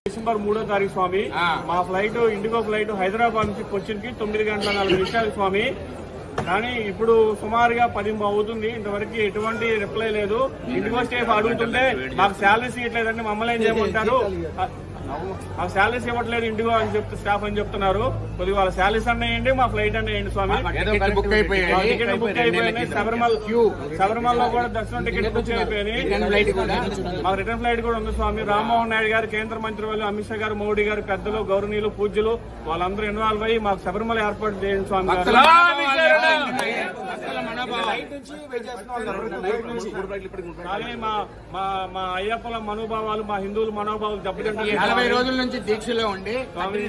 December 3వ తారీఖు స్వామి మా ఫ్లైట్ ఇండిగో ఫ్లైట్ హైదరాబాద్ నుంచి కొచ్చిన్ కి 9:04 స్వామి. కానీ ఇప్పుడు సుమారుగా 10 అవుతుంది, ఇంతవరకు ఎటువంటి రిప్లై లేదు. ఇండిగో స్టాఫ్ అడుగుతుంటే మాకు శాలరీస్ ఇవ్వట్లేదండి, మమ్మల్ని ఏం చేయమంటారు, మాకు శాలరీస్ ఇవ్వట్లేదు ఇండిగో అని స్టాఫ్ అని చెప్తున్నారు. కొద్దిగా వాళ్ళ శాలరీస్ అన్నాయండి, మా ఫ్లైట్ అన్నాయండి స్వామి. టికెట్ బుక్ అయిపోయినాయి. శబరిమలలో కూడా దర్శనం టికెట్ బుక్ అయిపోయినాయి. మాకు రిటర్న్ ఫ్లైట్ కూడా ఉంది స్వామి. రామ్మోహన్ నాయుడు గారు, కేంద్ర మంత్రి వాళ్ళు, అమిత్ షా గారు, మోడీ గారు, పెద్దలు, గౌరవనీయులు, పూజ్యులు వాళ్ళందరూ ఇన్వాల్వ్ అయ్యి మాకు శబరిమల ఏర్పాటు చేయండి స్వామి. కానీ మా అయ్యప్పల మనోభావాలు, మా హిందువుల మనోభావాలు దెబ్బతింటారు. 40 రోజుల నుంచి దీక్షలో ఉండి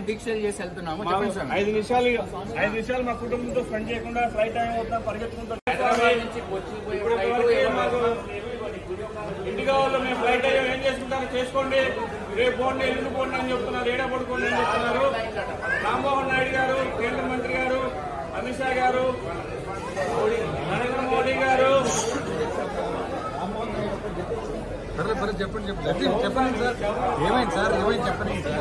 దీక్షలు చేసి వెళ్తున్నాము. 5 నిమిషాలు మా కుటుంబంతో స్పెండ్ చేయకుండా ఫ్లైట్ టైం అవుతాం పరిగెత్తుకుంటాం. ఇండిగో వాళ్ళు మేము ఫ్లైట్ అయ్యో ఏం చేసుకుంటారో చేసుకోండి, రేపు పోండి, ఎల్లుండి పోండి అని చెప్తున్నారు, ఏడా పడుకోండి అని చెప్తున్నారు. రామ్మోహన్ నాయుడు గారు, కేంద్ర మంత్రి గారు, అమిత్ షా గారు, నరేంద్ర మోడీ గారు చెప్పండి సార్, ఏమైంది సార్, ఏమైంది చెప్పండి సార్.